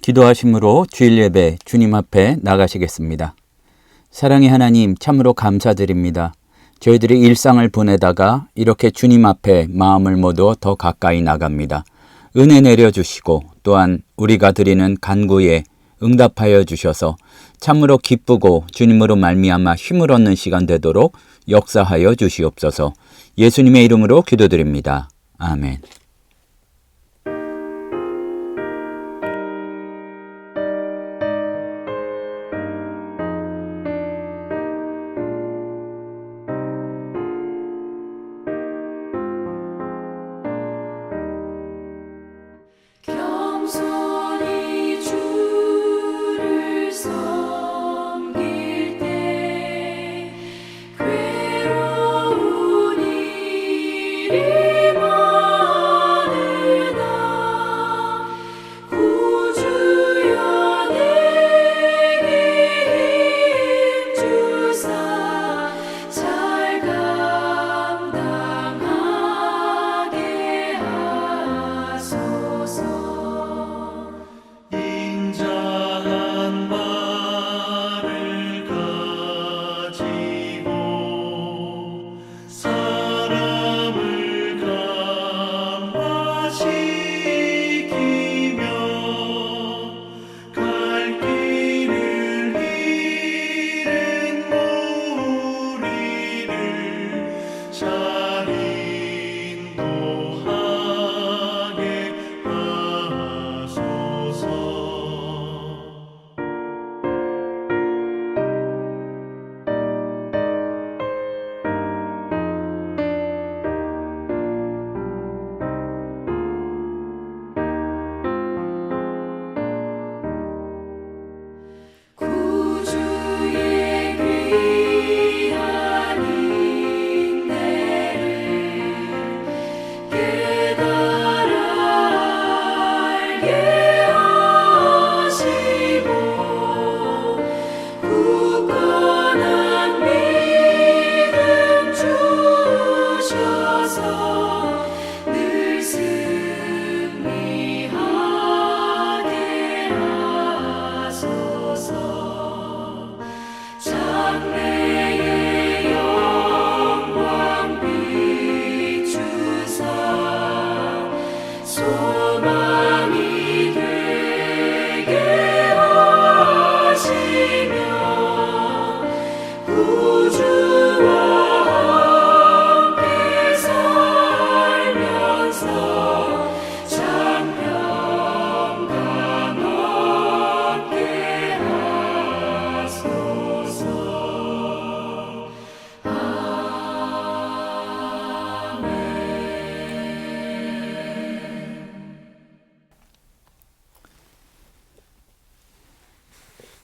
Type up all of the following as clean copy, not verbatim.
기도하심으로 주일 예배 주님 앞에 나가시겠습니다. 사랑의 하나님, 참으로 감사드립니다. 저희들이 일상을 보내다가 이렇게 주님 앞에 마음을 모두 더 가까이 나갑니다. 은혜 내려주시고 또한 우리가 드리는 간구에 응답하여 주셔서 참으로 기쁘고 주님으로 말미암아 힘을 얻는 시간 되도록 역사하여 주시옵소서. 예수님의 이름으로 기도드립니다. 아멘.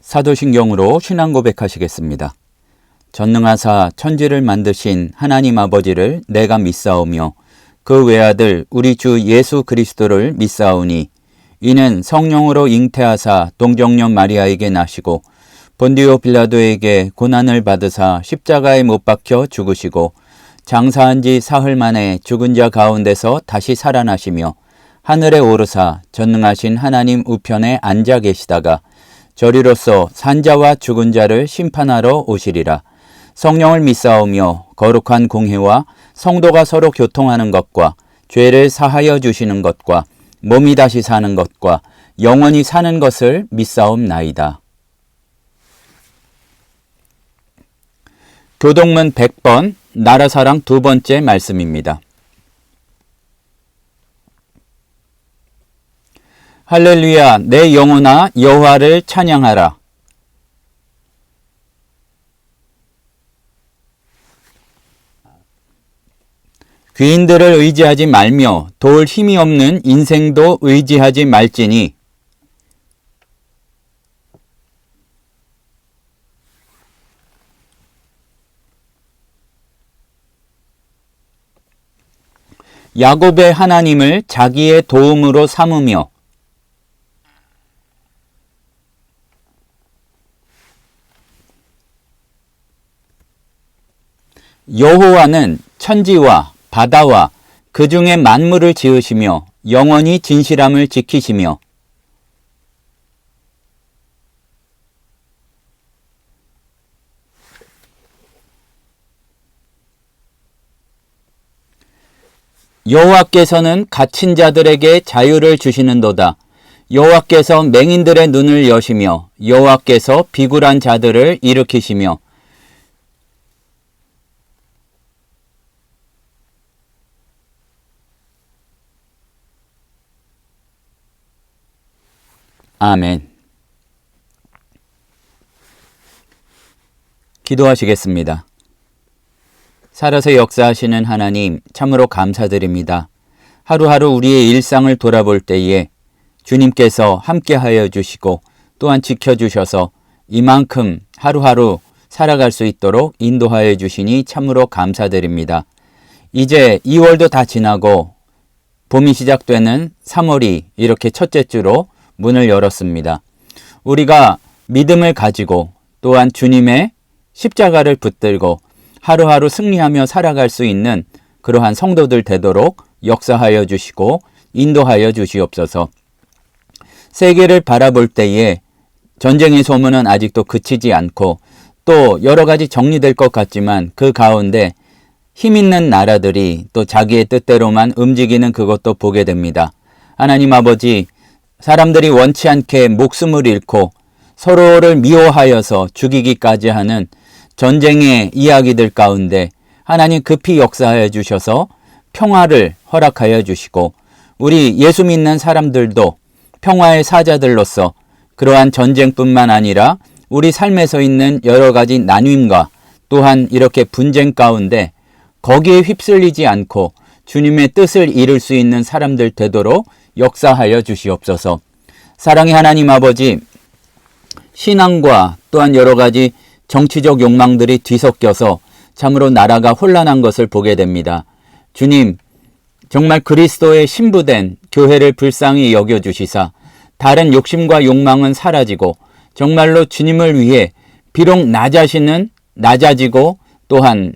사도신경으로 신앙 고백하시겠습니다. 전능하사 천지를 만드신 하나님 아버지를 내가 믿사오며 그 외아들 우리 주 예수 그리스도를 믿사오니 이는 성령으로 잉태하사 동정녀 마리아에게 나시고 본디오 빌라도에게 고난을 받으사 십자가에 못 박혀 죽으시고 장사한 지 사흘 만에 죽은 자 가운데서 다시 살아나시며 하늘에 오르사 전능하신 하나님 우편에 앉아 계시다가 저리로서 산자와 죽은 자를 심판하러 오시리라. 성령을 믿사오며 거룩한 공회와 성도가 서로 교통하는 것과 죄를 사하여 주시는 것과 몸이 다시 사는 것과 영원히 사는 것을 믿사옵나이다. 교동문 100번 나라사랑 두 번째 말씀입니다. 할렐루야, 내 영혼아 여호와를 찬양하라. 귀인들을 의지하지 말며 도울 힘이 없는 인생도 의지하지 말지니 야곱의 하나님을 자기의 도움으로 삼으며 여호와는 천지와 바다와 그 중에 만물을 지으시며 영원히 진실함을 지키시며 여호와께서는 갇힌 자들에게 자유를 주시는도다. 여호와께서 맹인들의 눈을 여시며 여호와께서 비굴한 자들을 일으키시며 아멘. 기도하시겠습니다. 살아서 역사하시는 하나님, 참으로 감사드립니다. 하루하루 우리의 일상을 돌아볼 때에 주님께서 함께하여 주시고 또한 지켜주셔서 이만큼 하루하루 살아갈 수 있도록 인도하여 주시니 참으로 감사드립니다. 이제 2월도 다 지나고 봄이 시작되는 3월이 이렇게 첫째 주로 문을 열었습니다. 우리가 믿음을 가지고 또한 주님의 십자가를 붙들고 하루하루 승리하며 살아갈 수 있는 그러한 성도들 되도록 역사하여 주시고 인도하여 주시옵소서. 세계를 바라볼 때에 전쟁의 소문은 아직도 그치지 않고 또 여러 가지 정리될 것 같지만 그 가운데 힘 있는 나라들이 또 자기의 뜻대로만 움직이는 그것도 보게 됩니다. 하나님 아버지, 사람들이 원치 않게 목숨을 잃고 서로를 미워하여서 죽이기까지 하는 전쟁의 이야기들 가운데 하나님 급히 역사하여 주셔서 평화를 허락하여 주시고 우리 예수 믿는 사람들도 평화의 사자들로서 그러한 전쟁뿐만 아니라 우리 삶에서 있는 여러 가지 나눔과 또한 이렇게 분쟁 가운데 거기에 휩쓸리지 않고 주님의 뜻을 이룰 수 있는 사람들 되도록 역사하여 주시옵소서. 사랑의 하나님 아버지, 신앙과 또한 여러 가지 정치적 욕망들이 뒤섞여서 참으로 나라가 혼란한 것을 보게 됩니다. 주님, 정말 그리스도의 신부된 교회를 불쌍히 여겨주시사 다른 욕심과 욕망은 사라지고 정말로 주님을 위해 비록 나 자신은 낮아지고 또한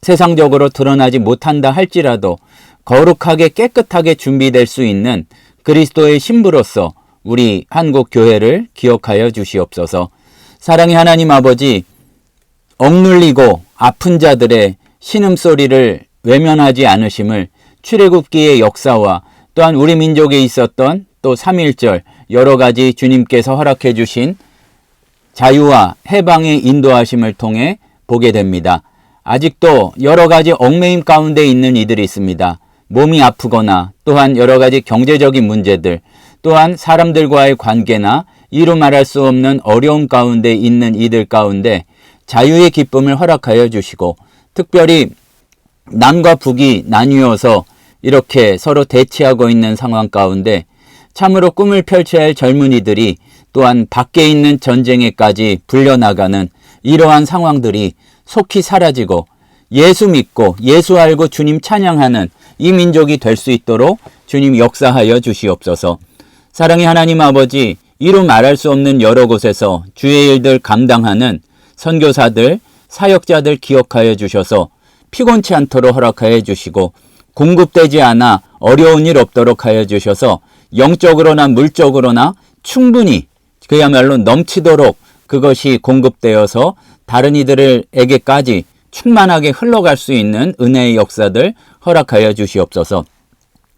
세상적으로 드러나지 못한다 할지라도 거룩하게 깨끗하게 준비될 수 있는 그리스도의 신부로서 우리 한국 교회를 기억하여 주시옵소서. 사랑의 하나님 아버지, 억눌리고 아픈 자들의 신음소리를 외면하지 않으심을 출애굽기의 역사와 또한 우리 민족에 있었던 또 3.1절 여러 가지 주님께서 허락해 주신 자유와 해방의 인도하심을 통해 보게 됩니다. 아직도 여러 가지 얽매임 가운데 있는 이들이 있습니다. 몸이 아프거나 또한 여러 가지 경제적인 문제들, 또한 사람들과의 관계나 이루 말할 수 없는 어려움 가운데 있는 이들 가운데 자유의 기쁨을 허락하여 주시고 특별히 남과 북이 나뉘어서 이렇게 서로 대치하고 있는 상황 가운데 참으로 꿈을 펼쳐야 할 젊은이들이 또한 밖에 있는 전쟁에까지 불려나가는 이러한 상황들이 속히 사라지고 예수 믿고 예수 알고 주님 찬양하는 이 민족이 될 수 있도록 주님 역사하여 주시옵소서. 사랑의 하나님 아버지, 이루 말할 수 없는 여러 곳에서 주의 일들 감당하는 선교사들, 사역자들 기억하여 주셔서 피곤치 않도록 허락하여 주시고 공급되지 않아 어려운 일 없도록 하여 주셔서 영적으로나 물적으로나 충분히 그야말로 넘치도록 그것이 공급되어서 다른 이들에게까지 충만하게 흘러갈 수 있는 은혜의 역사들 허락하여 주시옵소서.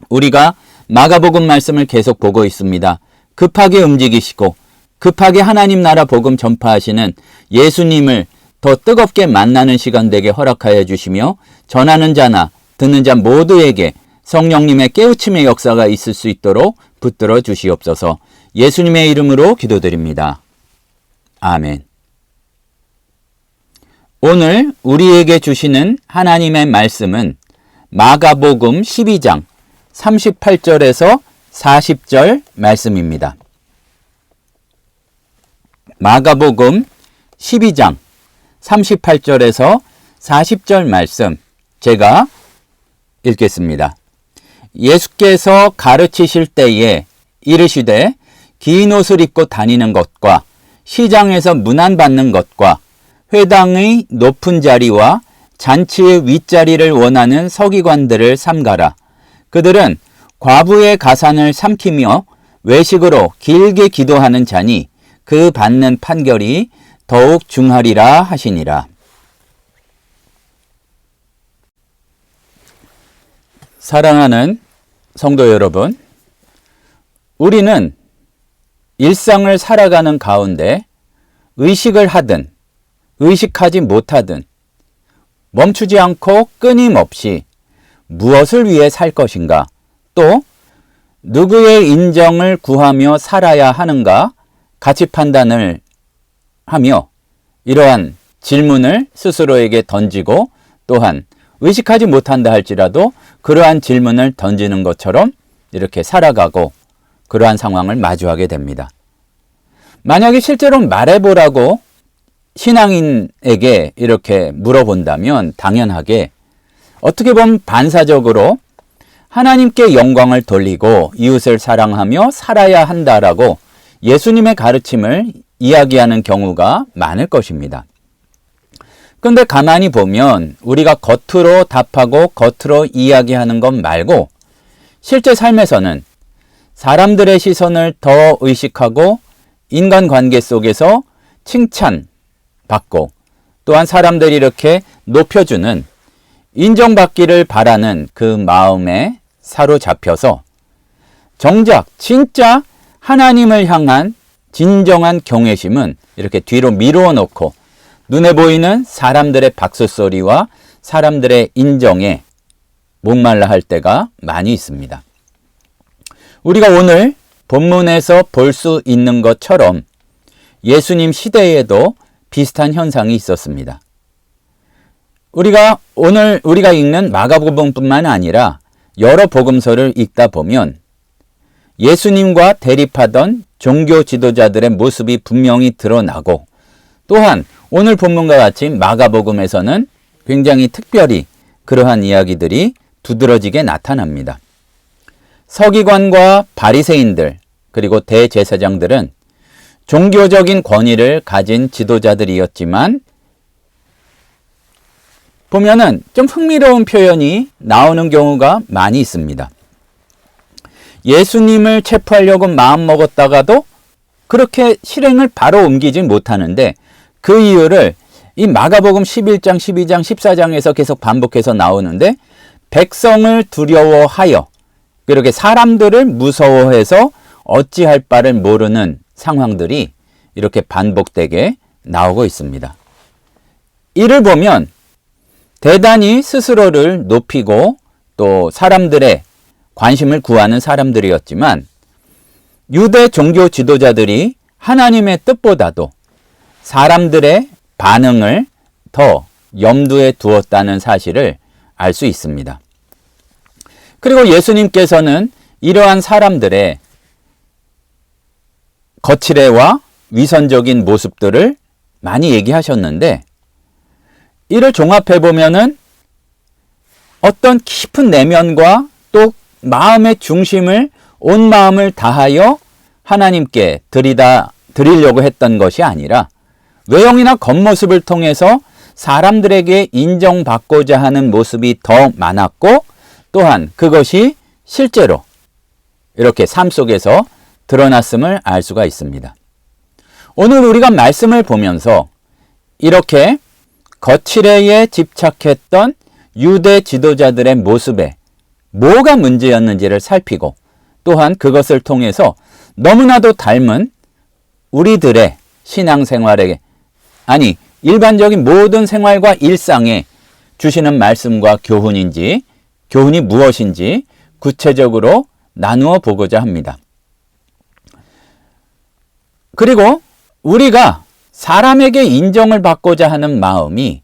우리가 마가복음 말씀을 계속 보고 있습니다. 급하게 움직이시고 급하게 하나님 나라 복음 전파하시는 예수님을 더 뜨겁게 만나는 시간 되게 허락하여 주시며 전하는 자나 듣는 자 모두에게 성령님의 깨우침의 역사가 있을 수 있도록 붙들어 주시옵소서. 예수님의 이름으로 기도드립니다. 아멘. 오늘 우리에게 주시는 하나님의 말씀은 마가복음 12장 38절에서 40절 말씀입니다. 마가복음 12장 38절에서 40절 말씀 제가 읽겠습니다. 예수께서 가르치실 때에 이르시되 긴 옷을 입고 다니는 것과 시장에서 문안받는 것과 회당의 높은 자리와 잔치의 윗자리를 원하는 서기관들을 삼가라. 그들은 과부의 가산을 삼키며 외식으로 길게 기도하는 자니 그 받는 판결이 더욱 중하리라 하시니라. 사랑하는 성도 여러분, 우리는 일상을 살아가는 가운데 의식을 하든 의식하지 못하든 멈추지 않고 끊임없이 무엇을 위해 살 것인가, 또 누구의 인정을 구하며 살아야 하는가 가치 판단을 하며 이러한 질문을 스스로에게 던지고, 또한 의식하지 못한다 할지라도 그러한 질문을 던지는 것처럼 이렇게 살아가고 그러한 상황을 마주하게 됩니다. 만약에 실제로 말해보라고 신앙인에게 이렇게 물어본다면 당연하게 어떻게 보면 반사적으로 하나님께 영광을 돌리고 이웃을 사랑하며 살아야 한다라고 예수님의 가르침을 이야기하는 경우가 많을 것입니다. 근데 가만히 보면 우리가 겉으로 답하고 겉으로 이야기하는 것 말고 실제 삶에서는 사람들의 시선을 더 의식하고 인간관계 속에서 칭찬받고 또한 사람들이 이렇게 높여주는, 인정받기를 바라는 그 마음에 사로잡혀서 정작 진짜 하나님을 향한 진정한 경외심은 이렇게 뒤로 미루어 놓고 눈에 보이는 사람들의 박수 소리와 사람들의 인정에 목말라 할 때가 많이 있습니다. 우리가 오늘 본문에서 볼 수 있는 것처럼 예수님 시대에도 비슷한 현상이 있었습니다. 오늘 우리가 읽는 마가복음뿐만 아니라 여러 복음서를 읽다 보면 예수님과 대립하던 종교 지도자들의 모습이 분명히 드러나고, 또한 오늘 본문과 같이 마가복음에서는 굉장히 특별히 그러한 이야기들이 두드러지게 나타납니다. 서기관과 바리새인들 그리고 대제사장들은 종교적인 권위를 가진 지도자들이었지만 보면은 좀 흥미로운 표현이 나오는 경우가 많이 있습니다. 예수님을 체포하려고 마음먹었다가도 그렇게 실행을 바로 옮기지 못하는데 그 이유를 이 마가복음 11장, 12장, 14장에서 계속 반복해서 나오는데, 백성을 두려워하여 그렇게 사람들을 무서워해서 어찌할 바를 모르는 상황들이 이렇게 반복되게 나오고 있습니다. 이를 보면 대단히 스스로를 높이고 또 사람들의 관심을 구하는 사람들이었지만 유대 종교 지도자들이 하나님의 뜻보다도 사람들의 반응을 더 염두에 두었다는 사실을 알 수 있습니다. 그리고 예수님께서는 이러한 사람들의 거칠애와 위선적인 모습들을 많이 얘기하셨는데, 이를 종합해 보면은 어떤 깊은 내면과 또 마음의 중심을 온 마음을 다하여 하나님께 드리려고 했던 것이 아니라 외형이나 겉모습을 통해서 사람들에게 인정받고자 하는 모습이 더 많았고, 또한 그것이 실제로 이렇게 삶 속에서 드러났음을 알 수가 있습니다. 오늘 우리가 말씀을 보면서 이렇게 거칠애에 집착했던 유대 지도자들의 모습에 뭐가 문제였는지를 살피고, 또한 그것을 통해서 너무나도 닮은 우리들의 신앙생활에, 아니 일반적인 모든 생활과 일상에 주시는 말씀과 교훈이 무엇인지 구체적으로 나누어 보고자 합니다. 그리고 우리가 사람에게 인정을 받고자 하는 마음이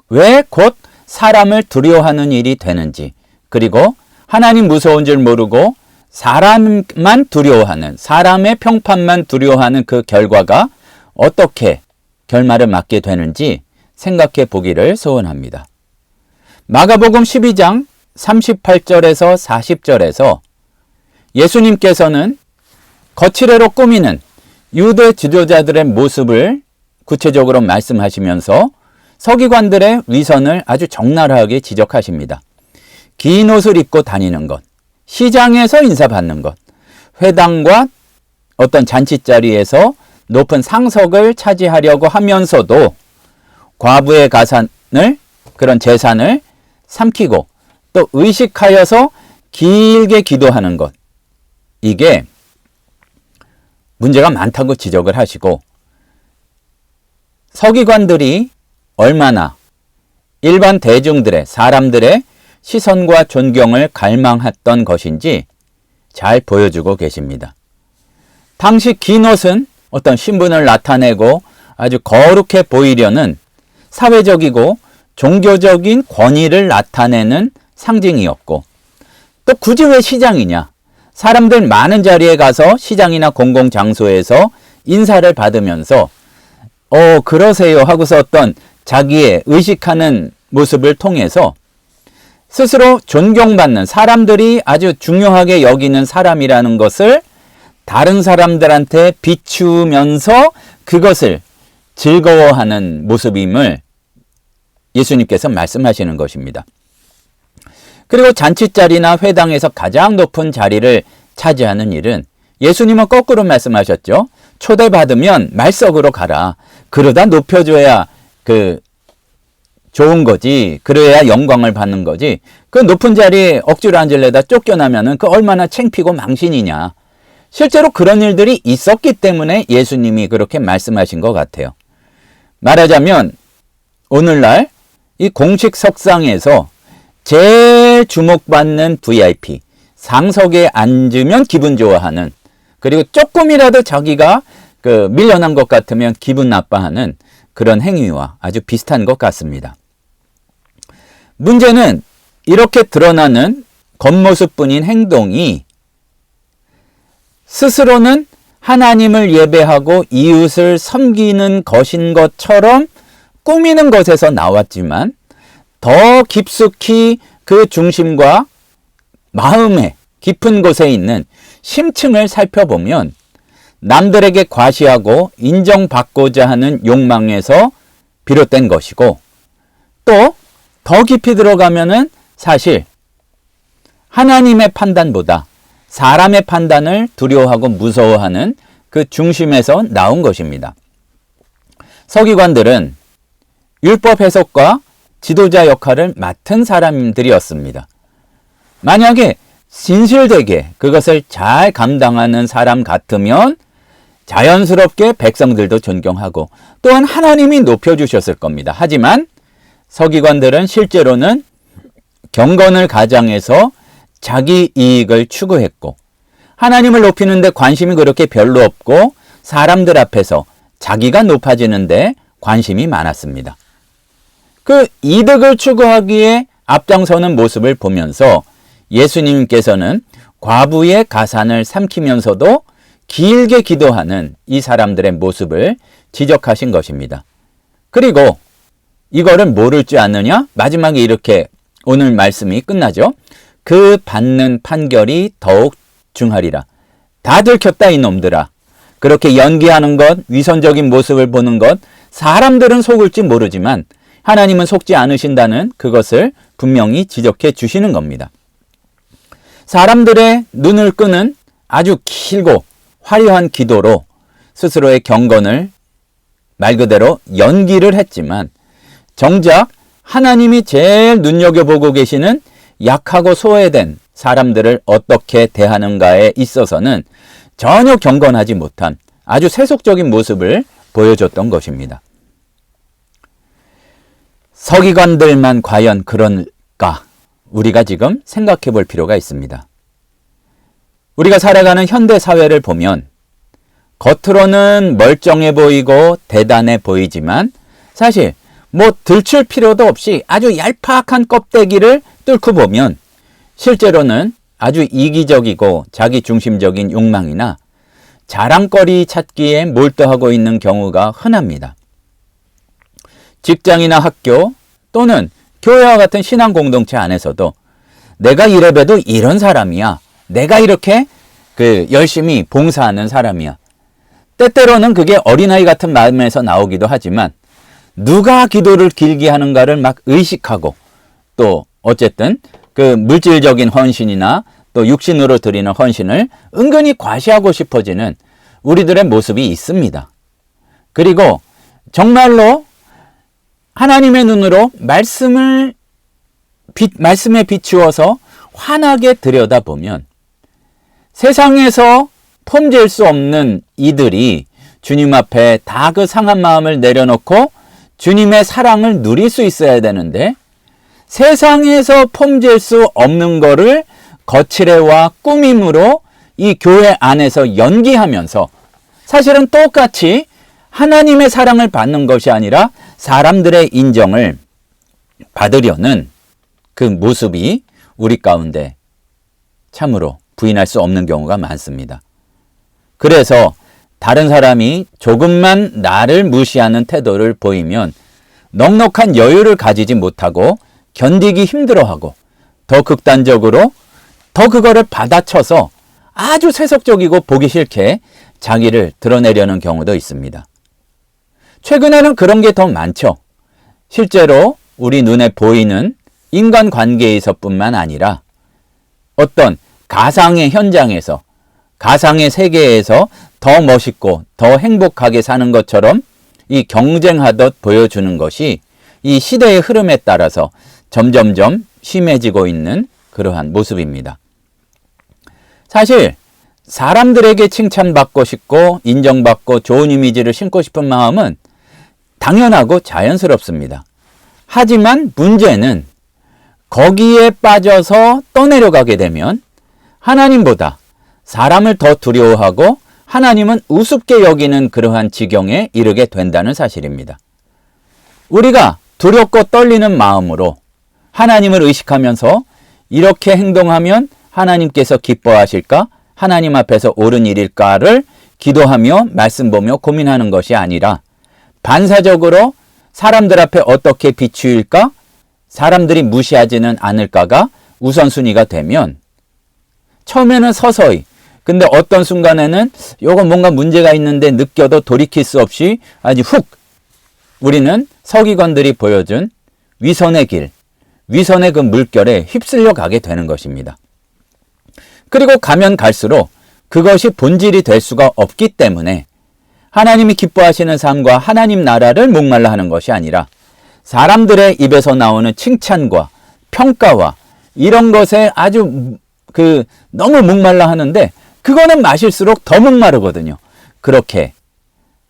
왜 곧 사람을 두려워하는 일이 되는지, 그리고 하나님 무서운 줄 모르고 사람만 두려워하는, 사람의 평판만 두려워하는 그 결과가 어떻게 결말을 맞게 되는지 생각해 보기를 소원합니다. 마가복음 12장 38절에서 40절에서 예수님께서는 거칠애로 꾸미는 유대 지도자들의 모습을 구체적으로 말씀하시면서 서기관들의 위선을 아주 적나라하게 지적하십니다. 긴 옷을 입고 다니는 것, 시장에서 인사받는 것, 회당과 어떤 잔치자리에서 높은 상석을 차지하려고 하면서도 과부의 가산을, 그런 재산을 삼키고 또 의식하여서 길게 기도하는 것, 이게 문제가 많다고 지적을 하시고, 서기관들이 얼마나 일반 대중들의, 사람들의 시선과 존경을 갈망했던 것인지 잘 보여주고 계십니다. 당시 긴 옷은 어떤 신분을 나타내고 아주 거룩해 보이려는 사회적이고 종교적인 권위를 나타내는 상징이었고, 또 굳이 왜 시장이냐? 사람들 많은 자리에 가서 시장이나 공공장소에서 인사를 받으면서 그러세요 하고서 어떤 자기의 의식하는 모습을 통해서 스스로 존경받는, 사람들이 아주 중요하게 여기는 사람이라는 것을 다른 사람들한테 비추면서 그것을 즐거워하는 모습임을 예수님께서 말씀하시는 것입니다. 그리고 잔치자리나 회당에서 가장 높은 자리를 차지하는 일은 예수님은 거꾸로 말씀하셨죠. 초대받으면 말석으로 가라. 그러다 높여줘야 좋은 거지. 그래야 영광을 받는 거지. 그 높은 자리에 억지로 앉으려다 쫓겨나면은 그 얼마나 창피고 망신이냐. 실제로 그런 일들이 있었기 때문에 예수님이 그렇게 말씀하신 것 같아요. 말하자면 오늘날 이 공식 석상에서 제일 주목받는 VIP, 상석에 앉으면 기분 좋아하는, 그리고 조금이라도 자기가 밀려난 것 같으면 기분 나빠하는 그런 행위와 아주 비슷한 것 같습니다. 문제는 이렇게 드러나는 겉모습뿐인 행동이 스스로는 하나님을 예배하고 이웃을 섬기는 것인 것처럼 꾸미는 것에서 나왔지만, 더 깊숙이 그 중심과 마음의 깊은 곳에 있는 심층을 살펴보면 남들에게 과시하고 인정받고자 하는 욕망에서 비롯된 것이고, 또 더 깊이 들어가면은 사실 하나님의 판단보다 사람의 판단을 두려워하고 무서워하는 그 중심에서 나온 것입니다. 서기관들은 율법 해석과 지도자 역할을 맡은 사람들이었습니다. 만약에 진실되게 그것을 잘 감당하는 사람 같으면 자연스럽게 백성들도 존경하고 또한 하나님이 높여주셨을 겁니다. 하지만 서기관들은 실제로는 경건을 가장해서 자기 이익을 추구했고, 하나님을 높이는데 관심이 그렇게 별로 없고 사람들 앞에서 자기가 높아지는데 관심이 많았습니다. 그 이득을 추구하기에 앞장서는 모습을 보면서 예수님께서는 과부의 가산을 삼키면서도 길게 기도하는 이 사람들의 모습을 지적하신 것입니다. 그리고 이거를 모를 줄 아느냐? 마지막에 이렇게 오늘 말씀이 끝나죠. 그 받는 판결이 더욱 중하리라. 다 들켰다 이놈들아. 그렇게 연기하는 것, 위선적인 모습을 보는 것, 사람들은 속을지 모르지만 하나님은 속지 않으신다는 그것을 분명히 지적해 주시는 겁니다. 사람들의 눈을 끄는 아주 길고 화려한 기도로 스스로의 경건을 말 그대로 연기를 했지만, 정작 하나님이 제일 눈여겨보고 계시는 약하고 소외된 사람들을 어떻게 대하는가에 있어서는 전혀 경건하지 못한 아주 세속적인 모습을 보여줬던 것입니다. 서기관들만 과연 그럴까? 우리가 지금 생각해 볼 필요가 있습니다. 우리가 살아가는 현대 사회를 보면 겉으로는 멀쩡해 보이고 대단해 보이지만 사실 들칠 필요도 없이 아주 얄팍한 껍데기를 뚫고 보면 실제로는 아주 이기적이고 자기중심적인 욕망이나 자랑거리 찾기에 몰두하고 있는 경우가 흔합니다. 직장이나 학교 또는 교회와 같은 신앙 공동체 안에서도 내가 이래봬도 이런 사람이야. 내가 이렇게 열심히 봉사하는 사람이야. 때때로는 그게 어린아이 같은 마음에서 나오기도 하지만 누가 기도를 길게 하는가를 막 의식하고 또 어쨌든 그 물질적인 헌신이나 또 육신으로 드리는 헌신을 은근히 과시하고 싶어지는 우리들의 모습이 있습니다. 그리고 정말로 하나님의 눈으로 말씀을 말씀에 비추어서 환하게 들여다보면 세상에서 폼질 수 없는 이들이 주님 앞에 다 그 상한 마음을 내려놓고 주님의 사랑을 누릴 수 있어야 되는데, 세상에서 폼질 수 없는 거를 거칠애와 꾸밈으로 이 교회 안에서 연기하면서 사실은 똑같이 하나님의 사랑을 받는 것이 아니라 사람들의 인정을 받으려는 그 모습이 우리 가운데 참으로 부인할 수 없는 경우가 많습니다. 그래서 다른 사람이 조금만 나를 무시하는 태도를 보이면 넉넉한 여유를 가지지 못하고 견디기 힘들어하고 더 극단적으로 더 그거를 받아쳐서 아주 세속적이고 보기 싫게 자기를 드러내려는 경우도 있습니다. 최근에는 그런 게 더 많죠. 실제로 우리 눈에 보이는 인간관계에서뿐만 아니라 어떤 가상의 현장에서, 가상의 세계에서 더 멋있고 더 행복하게 사는 것처럼 이 경쟁하듯 보여주는 것이 이 시대의 흐름에 따라서 점점점 심해지고 있는 그러한 모습입니다. 사실 사람들에게 칭찬받고 싶고 인정받고 좋은 이미지를 심고 싶은 마음은 당연하고 자연스럽습니다. 하지만 문제는 거기에 빠져서 떠내려가게 되면 하나님보다 사람을 더 두려워하고 하나님은 우습게 여기는 그러한 지경에 이르게 된다는 사실입니다. 우리가 두렵고 떨리는 마음으로 하나님을 의식하면서 이렇게 행동하면 하나님께서 기뻐하실까? 하나님 앞에서 옳은 일일까를 기도하며 말씀 보며 고민하는 것이 아니라 반사적으로 사람들 앞에 어떻게 비추일까? 사람들이 무시하지는 않을까가 우선순위가 되면 처음에는 서서히, 근데 어떤 순간에는 이거 뭔가 문제가 있는데 느껴도 돌이킬 수 없이 아주 훅 우리는 서기관들이 보여준 위선의 길, 위선의 그 물결에 휩쓸려 가게 되는 것입니다. 그리고 가면 갈수록 그것이 본질이 될 수가 없기 때문에 하나님이 기뻐하시는 삶과 하나님 나라를 목말라 하는 것이 아니라 사람들의 입에서 나오는 칭찬과 평가와 이런 것에 아주 너무 목말라 하는데 그거는 마실수록 더 목마르거든요. 그렇게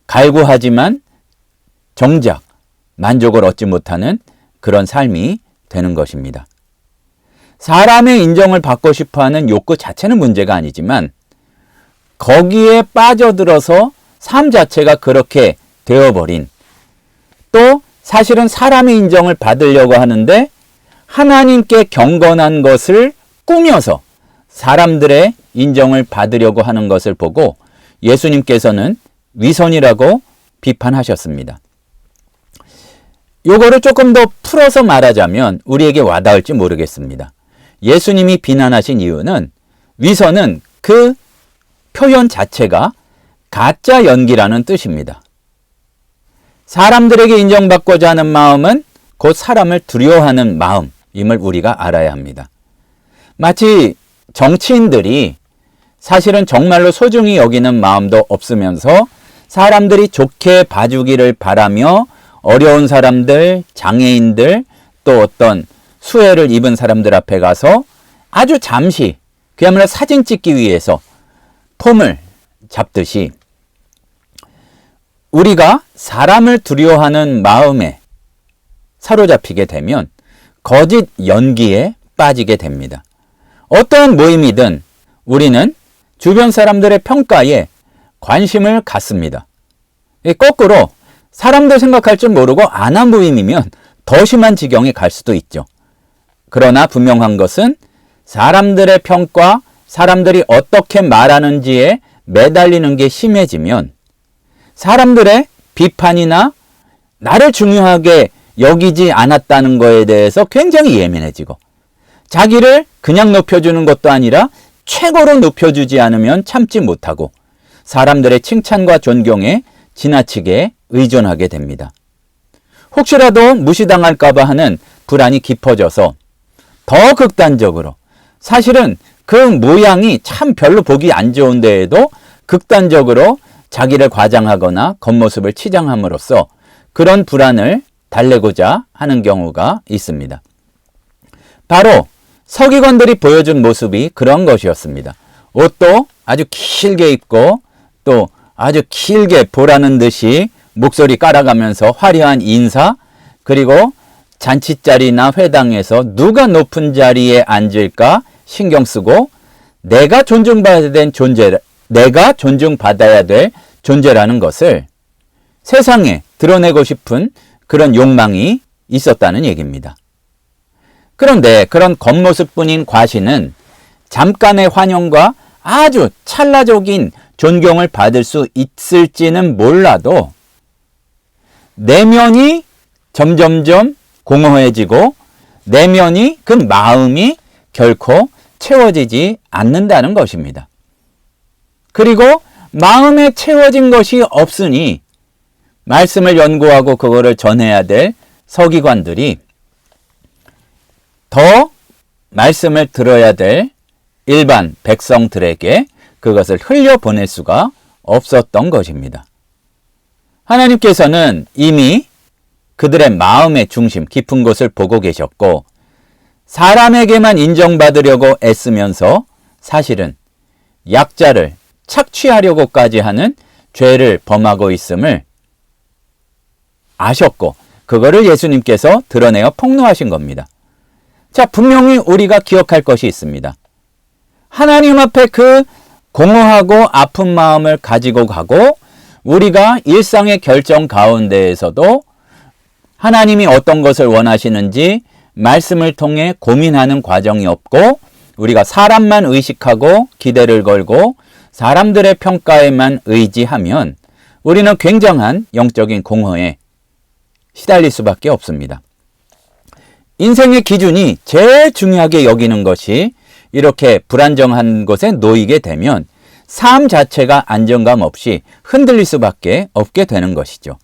갈구하지만 정작 만족을 얻지 못하는 그런 삶이 되는 것입니다. 사람의 인정을 받고 싶어하는 욕구 자체는 문제가 아니지만 거기에 빠져들어서 삶 자체가 그렇게 되어버린, 또 사실은 사람의 인정을 받으려고 하는데 하나님께 경건한 것을 꾸며서 사람들의 인정을 받으려고 하는 것을 보고 예수님께서는 위선이라고 비판하셨습니다. 요거를 조금 더 풀어서 말하자면 우리에게 와닿을지 모르겠습니다. 예수님이 비난하신 이유는 위선은 그 표현 자체가 가짜 연기라는 뜻입니다. 사람들에게 인정받고자 하는 마음은 곧 사람을 두려워하는 마음임을 우리가 알아야 합니다. 마치 정치인들이 사실은 정말로 소중히 여기는 마음도 없으면서 사람들이 좋게 봐주기를 바라며 어려운 사람들, 장애인들, 또 어떤 수혜를 입은 사람들 앞에 가서 아주 잠시 그야말로 사진 찍기 위해서 폼을 잡듯이 우리가 사람을 두려워하는 마음에 사로잡히게 되면 거짓 연기에 빠지게 됩니다. 어떠한 모임이든 우리는 주변 사람들의 평가에 관심을 갖습니다. 거꾸로 사람들 생각할 줄 모르고 안 한 모임이면 더 심한 지경에 갈 수도 있죠. 그러나 분명한 것은 사람들의 평가, 사람들이 어떻게 말하는지에 매달리는 게 심해지면 사람들의 비판이나 나를 중요하게 여기지 않았다는 거에 대해서 굉장히 예민해지고 자기를 그냥 높여주는 것도 아니라 최고로 높여주지 않으면 참지 못하고 사람들의 칭찬과 존경에 지나치게 의존하게 됩니다. 혹시라도 무시당할까 봐 하는 불안이 깊어져서 더 극단적으로, 사실은 그 모양이 참 별로 보기 안 좋은데에도 극단적으로 자기를 과장하거나 겉모습을 치장함으로써 그런 불안을 달래고자 하는 경우가 있습니다. 바로 서기관들이 보여준 모습이 그런 것이었습니다. 옷도 아주 길게 입고 또 아주 길게 보라는 듯이 목소리 깔아가면서 화려한 인사, 그리고 잔치자리나 회당에서 누가 높은 자리에 앉을까 신경 쓰고 내가 존중받아야 될 존재라는 것을 세상에 드러내고 싶은 그런 욕망이 있었다는 얘기입니다. 그런데 그런 겉모습뿐인 과신은 잠깐의 환영과 아주 찰나적인 존경을 받을 수 있을지는 몰라도 내면이 점점점 공허해지고 내면이 그 마음이 결코 채워지지 않는다는 것입니다. 그리고 마음에 채워진 것이 없으니 말씀을 연구하고 그거를 전해야 될 서기관들이 더 말씀을 들어야 될 일반 백성들에게 그것을 흘려보낼 수가 없었던 것입니다. 하나님께서는 이미 그들의 마음의 중심, 깊은 곳을 보고 계셨고 사람에게만 인정받으려고 애쓰면서 사실은 약자를 착취하려고까지 하는 죄를 범하고 있음을 아셨고 그거를 예수님께서 드러내어 폭로하신 겁니다. 자, 분명히 우리가 기억할 것이 있습니다. 하나님 앞에 그 공허하고 아픈 마음을 가지고 가고 우리가 일상의 결정 가운데에서도 하나님이 어떤 것을 원하시는지 말씀을 통해 고민하는 과정이 없고 우리가 사람만 의식하고 기대를 걸고 사람들의 평가에만 의지하면 우리는 굉장한 영적인 공허에 시달릴 수밖에 없습니다. 인생의 기준이 제일 중요하게 여기는 것이 이렇게 불안정한 곳에 놓이게 되면 삶 자체가 안정감 없이 흔들릴 수밖에 없게 되는 것이죠.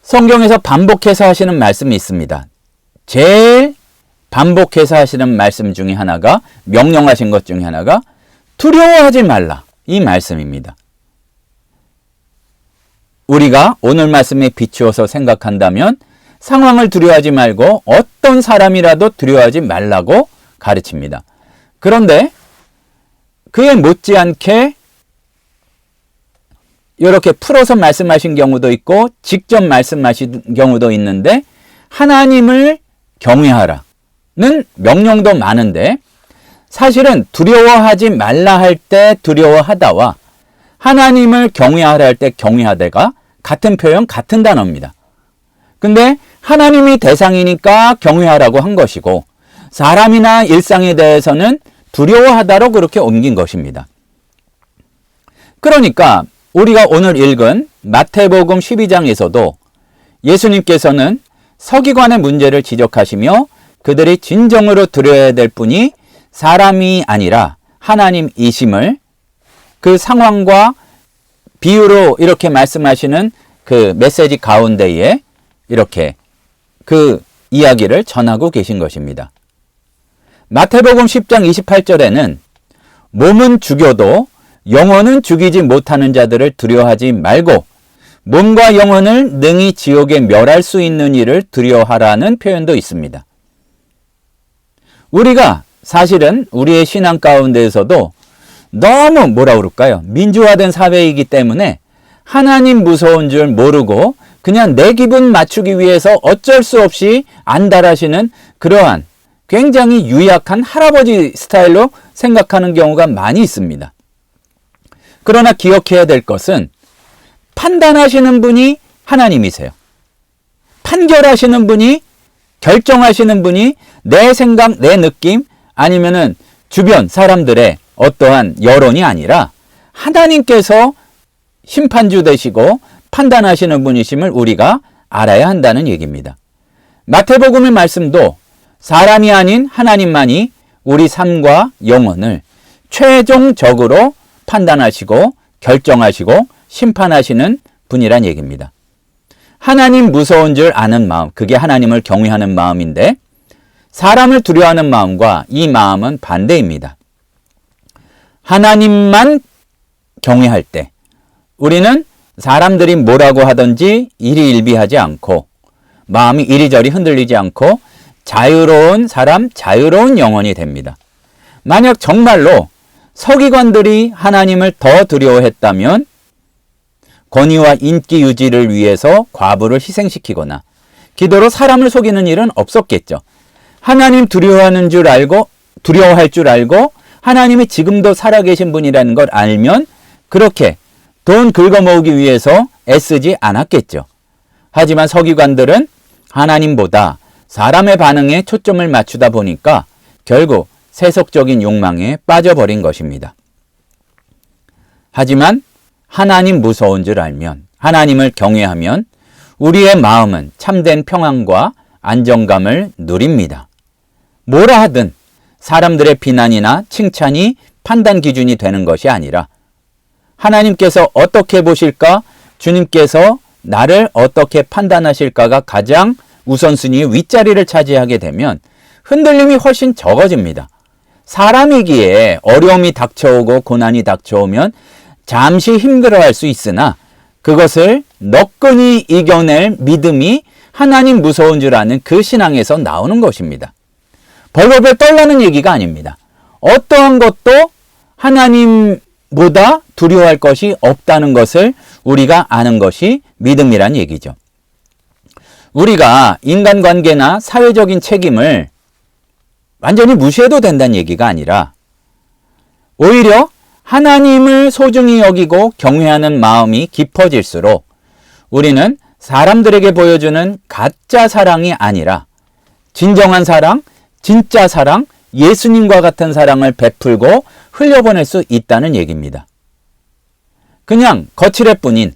성경에서 반복해서 하시는 말씀이 있습니다. 제일 반복해서 하시는 말씀 중에 하나가, 명령하신 것 중에 하나가 두려워하지 말라, 이 말씀입니다. 우리가 오늘 말씀에 비추어서 생각한다면 상황을 두려워하지 말고 어떤 사람이라도 두려워하지 말라고 가르칩니다. 그런데 그에 못지않게 이렇게 풀어서 말씀하신 경우도 있고 직접 말씀하신 경우도 있는데 하나님을 경외하라는 명령도 많은데 사실은 두려워하지 말라 할 때 두려워하다와 하나님을 경외하라 할 때 경외하다가 같은 표현, 같은 단어입니다. 근데 하나님이 대상이니까 경외하라고 한 것이고 사람이나 일상에 대해서는 두려워하다로 그렇게 옮긴 것입니다. 그러니까 우리가 오늘 읽은 마태복음 12장에서도 예수님께서는 서기관의 문제를 지적하시며 그들이 진정으로 두려워야 될 분이 사람이 아니라 하나님이심을 그 상황과 비유로 이렇게 말씀하시는 그 메시지 가운데에 이렇게 그 이야기를 전하고 계신 것입니다. 마태복음 10장 28절에는 몸은 죽여도 영혼은 죽이지 못하는 자들을 두려워하지 말고 몸과 영혼을 능히 지옥에 멸할 수 있는 일을 두려워하라는 표현도 있습니다. 우리가 사실은 우리의 신앙 가운데에서도 너무 뭐라 그럴까요? 민주화된 사회이기 때문에 하나님 무서운 줄 모르고 그냥 내 기분 맞추기 위해서 어쩔 수 없이 안달하시는 그러한 굉장히 유약한 할아버지 스타일로 생각하는 경우가 많이 있습니다. 그러나 기억해야 될 것은 판단하시는 분이 하나님이세요. 판결하시는 분이, 결정하시는 분이 내 생각, 내 느낌 아니면은 주변 사람들의 어떠한 여론이 아니라 하나님께서 심판주 되시고 판단하시는 분이심을 우리가 알아야 한다는 얘기입니다. 마태복음의 말씀도 사람이 아닌 하나님만이 우리 삶과 영혼을 최종적으로 판단하시고 결정하시고 심판하시는 분이란 얘기입니다. 하나님 무서운 줄 아는 마음, 그게 하나님을 경외하는 마음인데 사람을 두려워하는 마음과 이 마음은 반대입니다. 하나님만 경외할 때 우리는 사람들이 뭐라고 하든지 일희일비하지 않고 마음이 이리저리 흔들리지 않고 자유로운 사람, 자유로운 영혼이 됩니다. 만약 정말로 서기관들이 하나님을 더 두려워했다면 권위와 인기 유지를 위해서 과부를 희생시키거나 기도로 사람을 속이는 일은 없었겠죠. 하나님 두려워할 줄 알고 하나님이 지금도 살아계신 분이라는 걸 알면 그렇게 돈 긁어모으기 위해서 애쓰지 않았겠죠. 하지만 서기관들은 하나님보다 사람의 반응에 초점을 맞추다 보니까 결국 세속적인 욕망에 빠져버린 것입니다. 하지만 하나님 무서운 줄 알면, 하나님을 경외하면 우리의 마음은 참된 평안과 안정감을 누립니다. 뭐라 하든 사람들의 비난이나 칭찬이 판단 기준이 되는 것이 아니라 하나님께서 어떻게 보실까, 주님께서 나를 어떻게 판단하실까가 가장 우선순위의 윗자리를 차지하게 되면 흔들림이 훨씬 적어집니다. 사람이기에 어려움이 닥쳐오고 고난이 닥쳐오면 잠시 힘들어할 수 있으나 그것을 너끈히 이겨낼 믿음이 하나님 무서운 줄 아는 그 신앙에서 나오는 것입니다. 벌벌벌 떨라는 얘기가 아닙니다. 어떠한 것도 하나님보다 두려워할 것이 없다는 것을 우리가 아는 것이 믿음이란 얘기죠. 우리가 인간관계나 사회적인 책임을 완전히 무시해도 된다는 얘기가 아니라 오히려 하나님을 소중히 여기고 경외하는 마음이 깊어질수록 우리는 사람들에게 보여주는 가짜 사랑이 아니라 진정한 사랑, 진짜 사랑, 예수님과 같은 사랑을 베풀고 흘려보낼 수 있다는 얘기입니다. 그냥 거칠애 뿐인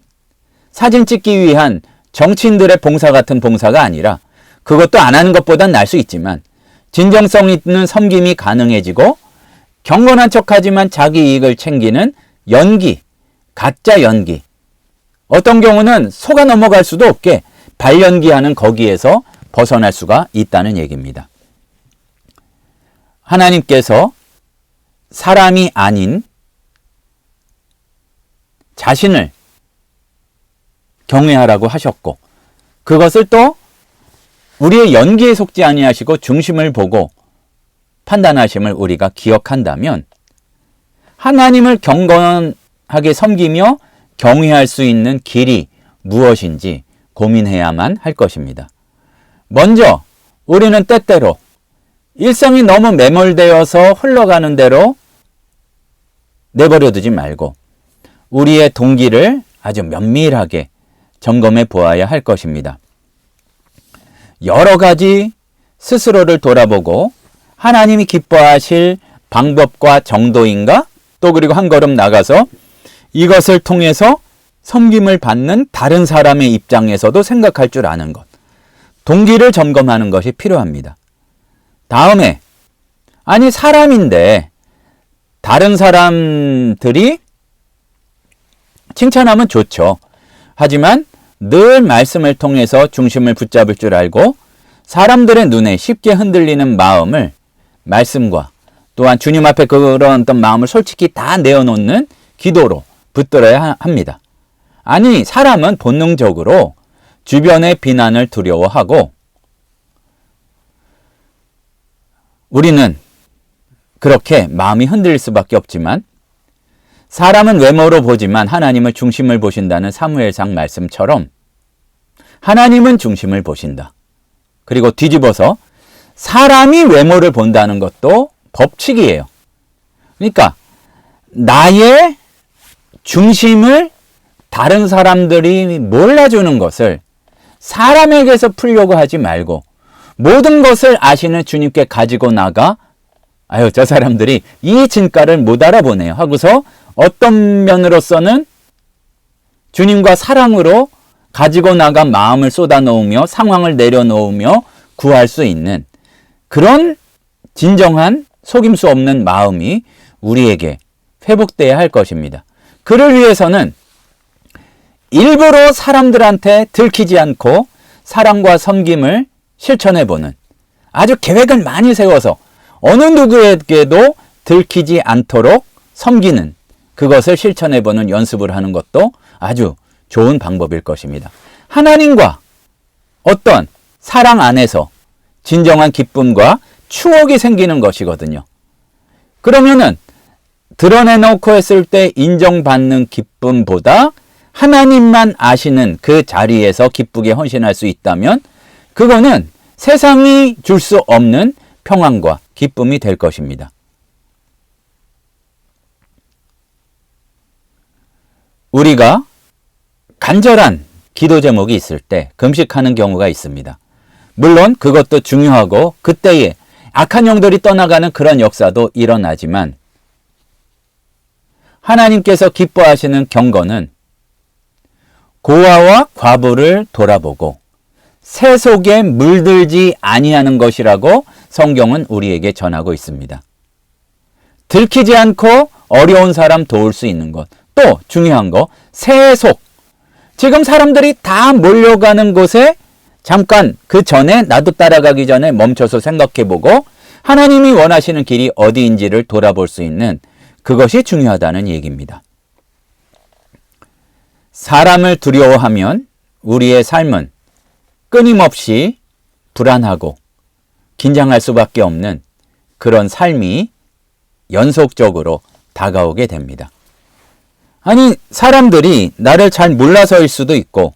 사진 찍기 위한 정치인들의 봉사 같은 봉사가 아니라 그것도 안 하는 것보단 나을 수 있지만 진정성 있는 섬김이 가능해지고 경건한 척하지만 자기 이익을 챙기는 연기, 가짜 연기. 어떤 경우는 속아 넘어갈 수도 없게 발연기하는 거기에서 벗어날 수가 있다는 얘기입니다. 하나님께서 사람이 아닌 자신을 경외하라고 하셨고 그것을 또 우리의 연기에 속지 아니하시고 중심을 보고 판단하심을 우리가 기억한다면 하나님을 경건하게 섬기며 경외할 수 있는 길이 무엇인지 고민해야만 할 것입니다. 먼저 우리는 때때로 일상이 너무 매몰되어서 흘러가는 대로 내버려두지 말고 우리의 동기를 아주 면밀하게 점검해 보아야 할 것입니다. 여러 가지 스스로를 돌아보고 하나님이 기뻐하실 방법과 정도인가? 또 그리고 한 걸음 나가서 이것을 통해서 섬김을 받는 다른 사람의 입장에서도 생각할 줄 아는 것. 동기를 점검하는 것이 필요합니다. 다음에 아니 사람인데 다른 사람들이 칭찬하면 좋죠. 하지만 늘 말씀을 통해서 중심을 붙잡을 줄 알고 사람들의 눈에 쉽게 흔들리는 마음을 말씀과 또한 주님 앞에 그런 어떤 마음을 솔직히 다 내어놓는 기도로 붙들어야 합니다. 아니 사람은 본능적으로 주변의 비난을 두려워하고 우리는 그렇게 마음이 흔들릴 수밖에 없지만 사람은 외모로 보지만 하나님은 중심을 보신다는 사무엘상 말씀처럼 하나님은 중심을 보신다. 그리고 뒤집어서 사람이 외모를 본다는 것도 법칙이에요. 그러니까 나의 중심을 다른 사람들이 몰라주는 것을 사람에게서 풀려고 하지 말고 모든 것을 아시는 주님께 가지고 나가 아유 저 사람들이 이 진가를 못 알아보네요 하고서 어떤 면으로서는 주님과 사랑으로 가지고 나간 마음을 쏟아놓으며 상황을 내려놓으며 구할 수 있는 그런 진정한 속임수 없는 마음이 우리에게 회복돼야 할 것입니다. 그를 위해서는 일부러 사람들한테 들키지 않고 사랑과 섬김을 실천해보는 아주 계획을 많이 세워서 어느 누구에게도 들키지 않도록 섬기는 그것을 실천해보는 연습을 하는 것도 아주 좋은 방법일 것입니다. 하나님과 어떤 사랑 안에서 진정한 기쁨과 추억이 생기는 것이거든요. 그러면은 드러내놓고 했을 때 인정받는 기쁨보다 하나님만 아시는 그 자리에서 기쁘게 헌신할 수 있다면 그거는 세상이 줄 수 없는 평안과 기쁨이 될 것입니다. 우리가 간절한 기도 제목이 있을 때 금식하는 경우가 있습니다. 물론 그것도 중요하고 그때에 악한 영들이 떠나가는 그런 역사도 일어나지만 하나님께서 기뻐하시는 경건은 고아와 과부를 돌아보고 새 속에 물들지 아니하는 것이라고 성경은 우리에게 전하고 있습니다. 들키지 않고 어려운 사람 도울 수 있는 것. 또 중요한 거, 새 속. 지금 사람들이 다 몰려가는 곳에 잠깐 그 전에 나도 따라가기 전에 멈춰서 생각해보고 하나님이 원하시는 길이 어디인지를 돌아볼 수 있는 그것이 중요하다는 얘기입니다. 사람을 두려워하면 우리의 삶은 끊임없이 불안하고 긴장할 수밖에 없는 그런 삶이 연속적으로 다가오게 됩니다. 아니, 사람들이 나를 잘 몰라서일 수도 있고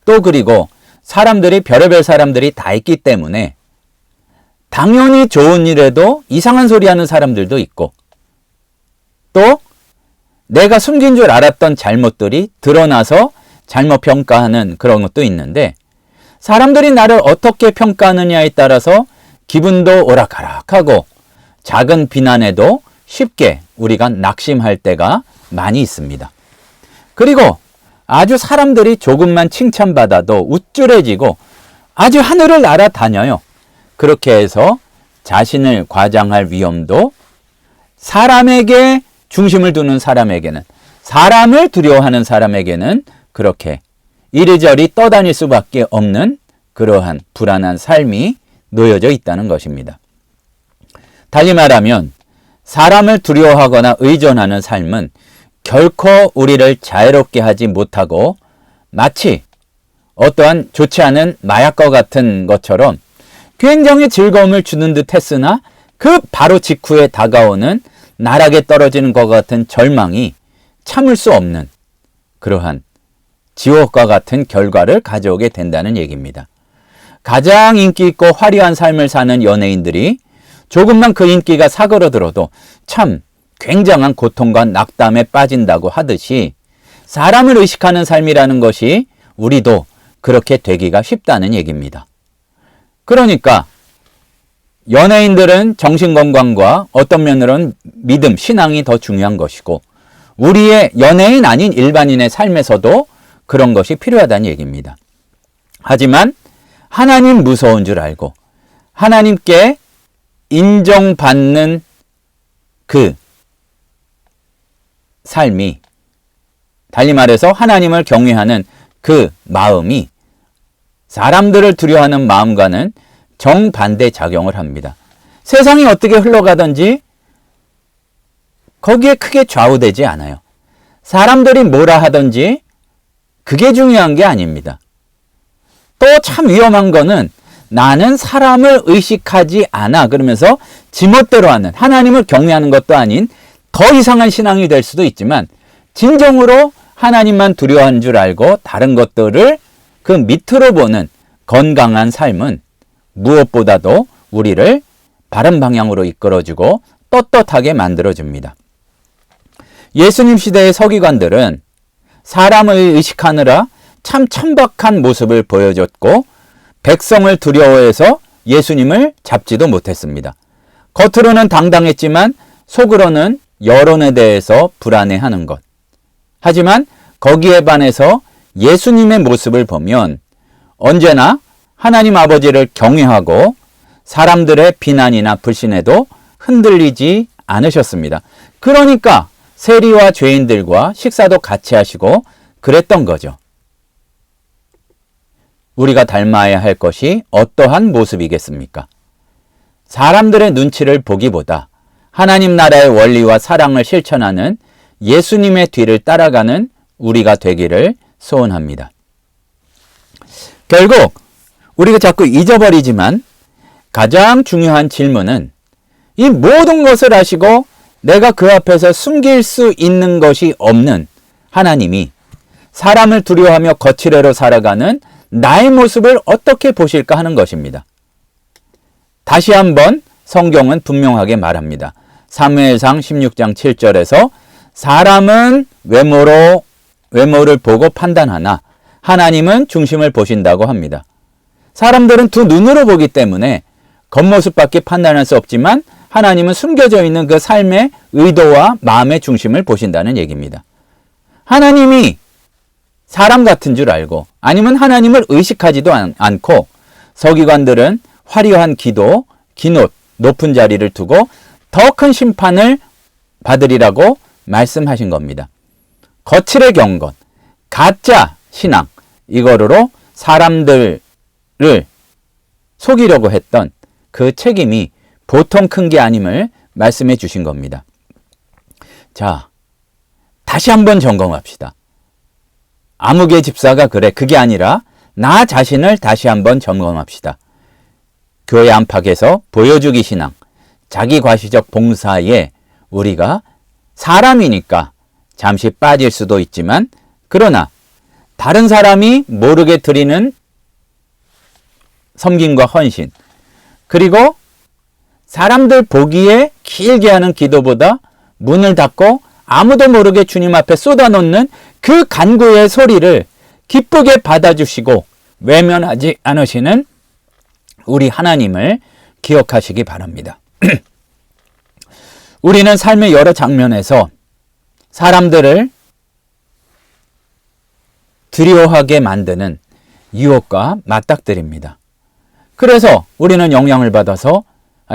또 그리고 사람들이 별의별 사람들이 다 있기 때문에 당연히 좋은 일에도 이상한 소리 하는 사람들도 있고 또 내가 숨긴 줄 알았던 잘못들이 드러나서 잘못 평가하는 그런 것도 있는데 사람들이 나를 어떻게 평가하느냐에 따라서 기분도 오락가락하고 작은 비난에도 쉽게 우리가 낙심할 때가 많이 있습니다. 그리고 아주 사람들이 조금만 칭찬받아도 우쭐해지고 아주 하늘을 날아다녀요. 그렇게 해서 자신을 과장할 위험도 사람에게 중심을 두는 사람에게는 사람을 두려워하는 사람에게는 그렇게 이리저리 떠다닐 수밖에 없는 그러한 불안한 삶이 놓여져 있다는 것입니다. 달리 말하면 사람을 두려워하거나 의존하는 삶은 결코 우리를 자유롭게 하지 못하고 마치 어떠한 좋지 않은 마약과 같은 것처럼 굉장히 즐거움을 주는 듯 했으나 그 바로 직후에 다가오는 나락에 떨어지는 것 같은 절망이 참을 수 없는 그러한 지옥과 같은 결과를 가져오게 된다는 얘기입니다. 가장 인기 있고 화려한 삶을 사는 연예인들이 조금만 그 인기가 사그러들어도 참 굉장한 고통과 낙담에 빠진다고 하듯이 사람을 의식하는 삶이라는 것이 우리도 그렇게 되기가 쉽다는 얘기입니다. 그러니까 연예인들은 정신건강과 어떤 면으로는 믿음, 신앙이 더 중요한 것이고 우리의 연예인 아닌 일반인의 삶에서도 그런 것이 필요하다는 얘기입니다. 하지만 하나님 무서운 줄 알고 하나님께 인정받는 그 삶이 달리 말해서 하나님을 경외하는 그 마음이 사람들을 두려워하는 마음과는 정반대 작용을 합니다. 세상이 어떻게 흘러가든지 거기에 크게 좌우되지 않아요. 사람들이 뭐라 하든지 그게 중요한 게 아닙니다. 또 참 위험한 거는 나는 사람을 의식하지 않아 그러면서 지멋대로 하는 하나님을 경외하는 것도 아닌 더 이상한 신앙이 될 수도 있지만 진정으로 하나님만 두려워하는 줄 알고 다른 것들을 그 밑으로 보는 건강한 삶은 무엇보다도 우리를 바른 방향으로 이끌어주고 떳떳하게 만들어줍니다. 예수님 시대의 서기관들은 사람을 의식하느라 참 천박한 모습을 보여줬고 백성을 두려워해서 예수님을 잡지도 못했습니다. 겉으로는 당당했지만 속으로는 여론에 대해서 불안해하는 것. 하지만 거기에 반해서 예수님의 모습을 보면 언제나 하나님 아버지를 경외하고 사람들의 비난이나 불신에도 흔들리지 않으셨습니다. 그러니까 세리와 죄인들과 식사도 같이 하시고 그랬던 거죠. 우리가 닮아야 할 것이 어떠한 모습이겠습니까? 사람들의 눈치를 보기보다 하나님 나라의 원리와 사랑을 실천하는 예수님의 뒤를 따라가는 우리가 되기를 소원합니다. 결국 우리가 자꾸 잊어버리지만 가장 중요한 질문은 이 모든 것을 아시고 내가 그 앞에서 숨길 수 있는 것이 없는 하나님이 사람을 두려워하며 거칠애로 살아가는 나의 모습을 어떻게 보실까 하는 것입니다. 다시 한번 성경은 분명하게 말합니다. 사무엘상 16장 7절에서 사람은 외모를 보고 판단하나 하나님은 중심을 보신다고 합니다. 사람들은 두 눈으로 보기 때문에 겉모습밖에 판단할 수 없지만 하나님은 숨겨져 있는 그 삶의 의도와 마음의 중심을 보신다는 얘기입니다. 하나님이 사람 같은 줄 알고 아니면 하나님을 의식하지도 않고 서기관들은 화려한 기도, 기옷, 높은 자리를 두고 더 큰 심판을 받으리라고 말씀하신 겁니다. 거칠의 경건, 가짜 신앙, 이거로 사람들을 속이려고 했던 그 책임이 보통 큰 게 아님을 말씀해 주신 겁니다. 자, 다시 한번 점검합시다. 아무개 집사가 그래, 그게 아니라 나 자신을 다시 한번 점검합시다. 교회 안팎에서 보여주기 신앙, 자기 과시적 봉사에 우리가 사람이니까 잠시 빠질 수도 있지만 그러나 다른 사람이 모르게 드리는 섬김과 헌신, 그리고 사람들 보기에 길게 하는 기도보다 문을 닫고 아무도 모르게 주님 앞에 쏟아놓는 그 간구의 소리를 기쁘게 받아주시고 외면하지 않으시는 우리 하나님을 기억하시기 바랍니다. 우리는 삶의 여러 장면에서 사람들을 두려워하게 만드는 유혹과 맞닥뜨립니다. 그래서 우리는 영향을 받아서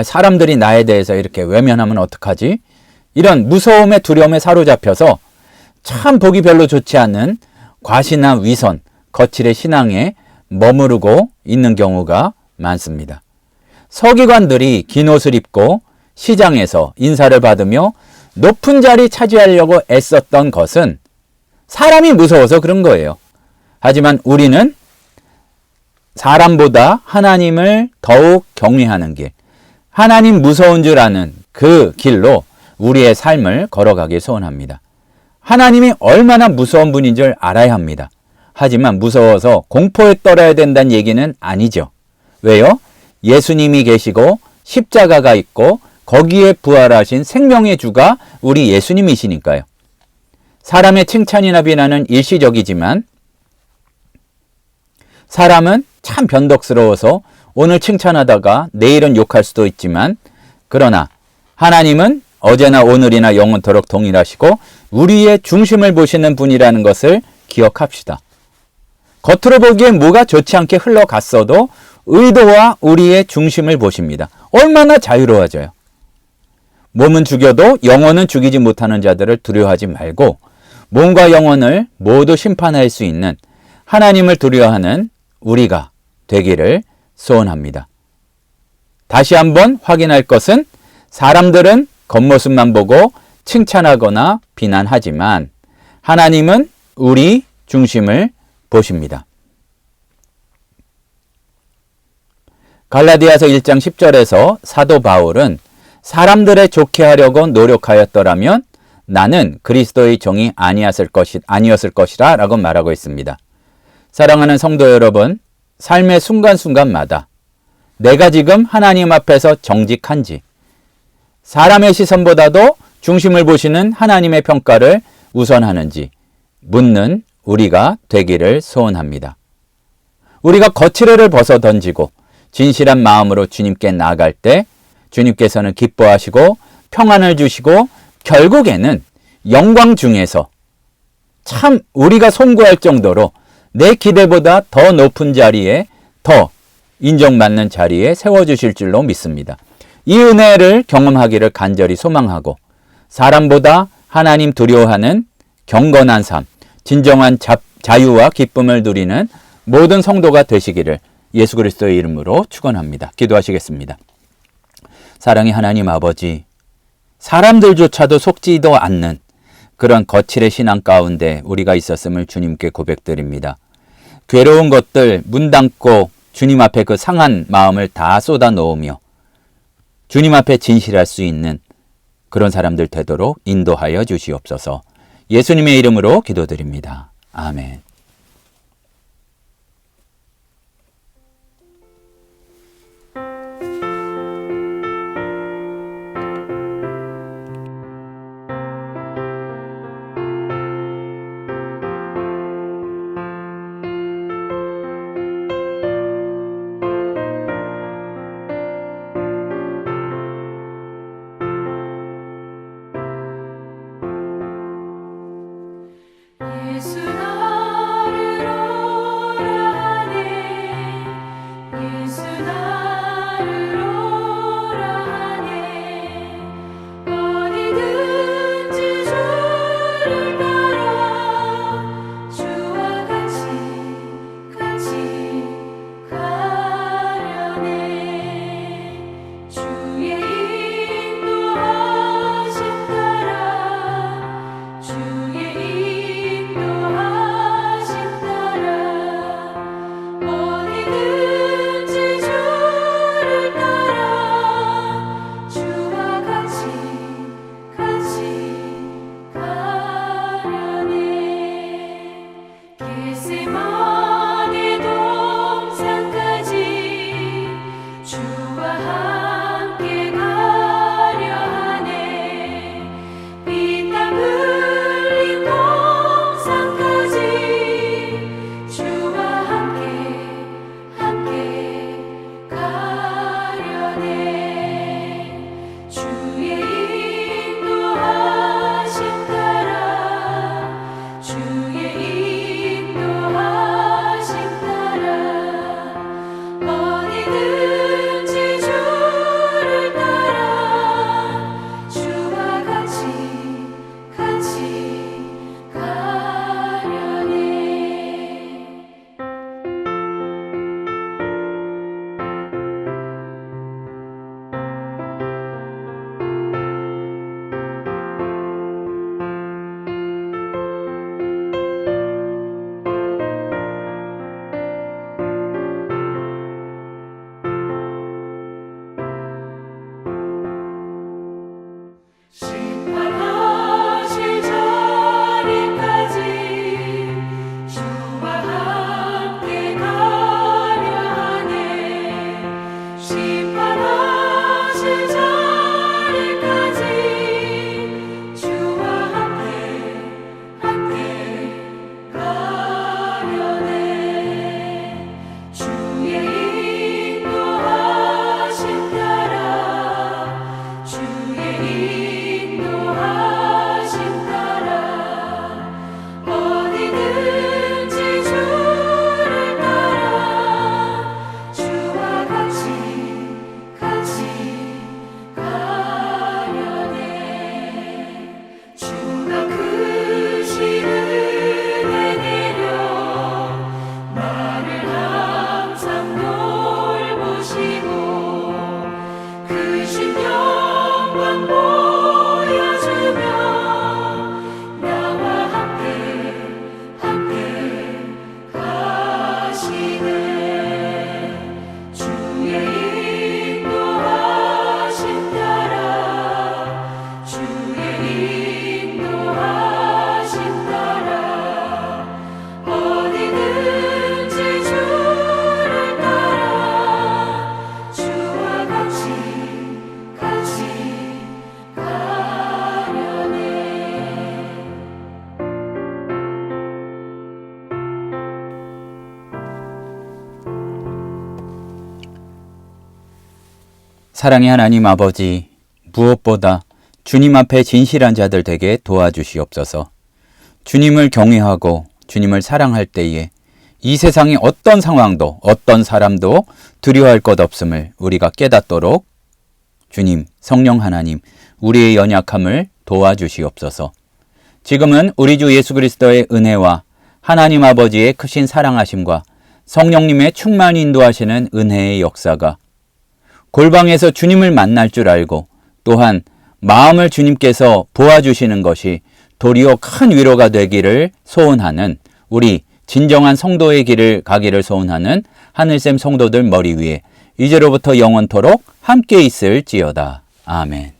사람들이 나에 대해서 이렇게 외면하면 어떡하지? 이런 무서움에 두려움에 사로잡혀서 참 보기 별로 좋지 않은 과시나 위선, 거칠의 신앙에 머무르고 있는 경우가 많습니다. 서기관들이 긴 옷을 입고 시장에서 인사를 받으며 높은 자리 차지하려고 애썼던 것은 사람이 무서워서 그런 거예요. 하지만 우리는 사람보다 하나님을 더욱 경외하는 길, 하나님 무서운 줄 아는 그 길로 우리의 삶을 걸어가길 소원합니다. 하나님이 얼마나 무서운 분인 줄 알아야 합니다. 하지만 무서워서 공포에 떨어야 된다는 얘기는 아니죠. 왜요? 예수님이 계시고 십자가가 있고 거기에 부활하신 생명의 주가 우리 예수님이시니까요. 사람의 칭찬이나 비난은 일시적이지만 사람은 참 변덕스러워서 오늘 칭찬하다가 내일은 욕할 수도 있지만 그러나 하나님은 어제나 오늘이나 영원토록 동일하시고 우리의 중심을 보시는 분이라는 것을 기억합시다. 겉으로 보기에 뭐가 좋지 않게 흘러갔어도 의도와 우리의 중심을 보십니다. 얼마나 자유로워져요. 몸은 죽여도 영혼은 죽이지 못하는 자들을 두려워하지 말고 몸과 영혼을 모두 심판할 수 있는 하나님을 두려워하는 우리가 되기를 소원합니다. 다시 한번 확인할 것은 사람들은 겉모습만 보고 칭찬하거나 비난하지만 하나님은 우리 중심을 보십니다. 갈라디아서 1장 10절에서 사도 바울은 사람들의 좋게 하려고 노력하였더라면 나는 그리스도의 종이 아니었을 것이라 라고 말하고 있습니다. 사랑하는 성도 여러분, 삶의 순간순간마다 내가 지금 하나님 앞에서 정직한지 사람의 시선보다도 중심을 보시는 하나님의 평가를 우선하는지 묻는 우리가 되기를 소원합니다. 우리가 거칠애를 벗어 던지고 진실한 마음으로 주님께 나아갈 때 주님께서는 기뻐하시고 평안을 주시고 결국에는 영광 중에서 참 우리가 송구할 정도로 내 기대보다 더 높은 자리에 더 인정받는 자리에 세워주실 줄로 믿습니다. 이 은혜를 경험하기를 간절히 소망하고 사람보다 하나님 두려워하는 경건한 삶, 진정한 자유와 기쁨을 누리는 모든 성도가 되시기를 예수 그리스도의 이름으로 축원합니다. 기도하시겠습니다. 사랑의 하나님 아버지, 사람들조차도 속지도 않는 그런 거칠의 신앙 가운데 우리가 있었음을 주님께 고백드립니다. 괴로운 것들 문 닫고 주님 앞에 그 상한 마음을 다 쏟아 놓으며 주님 앞에 진실할 수 있는 그런 사람들 되도록 인도하여 주시옵소서. 예수님의 이름으로 기도드립니다. 아멘. 예수 나를 오라 하네 예수 나를 오라 하네 어디든지 주를 따라 주와 같이 가려네 주의 인도하심 따라 주의 인도하심 따라 어디든지 주를 따라 주와 같이 가려네 겟세마네 동산까지 주와 함께 가려 하네 피땀 흘린 동산까지 주와 함께 가려네 주의 인도하심 따라 주의 인도하심 따라 어디든지 주를 따라 주와 같이 가려네 심판하실 자리까지 주와 함께 가려 하네 심판하실 자리까지 주와 함께 가려네 주의 인도하심 따라 주의 인도하심 따라 어디든지 주를 따라 주와 같이 가려네 주가 크신 은혜 내려 나를 항상 돌보시고 크신 영광 보여주며 나와 함께 가시네 주의 인도하심 따라 주의 인도하심 따라 어디든지 주를 따라 주와 같이 가려네 사랑의 하나님 아버지, 무엇보다 주님 앞에 진실한 자들 되게 도와주시옵소서. 주님을 경외하고 주님을 사랑할 때에 이 세상의 어떤 상황도 어떤 사람도 두려워할 것 없음을 우리가 깨닫도록 주님, 성령 하나님, 우리의 연약함을 도와주시옵소서. 지금은 우리 주 예수 그리스도의 은혜와 하나님 아버지의 크신 사랑하심과 성령님의 충만히 인도하시는 은혜의 역사가 골방에서 주님을 만날 줄 알고 또한 마음을 주님께서 보아주시는 것이 도리어 큰 위로가 되기를 소원하는 우리 진정한 성도의 길을 가기를 소원하는 하늘샘 성도들 머리 위에 이제로부터 영원토록 함께 있을지어다. 아멘.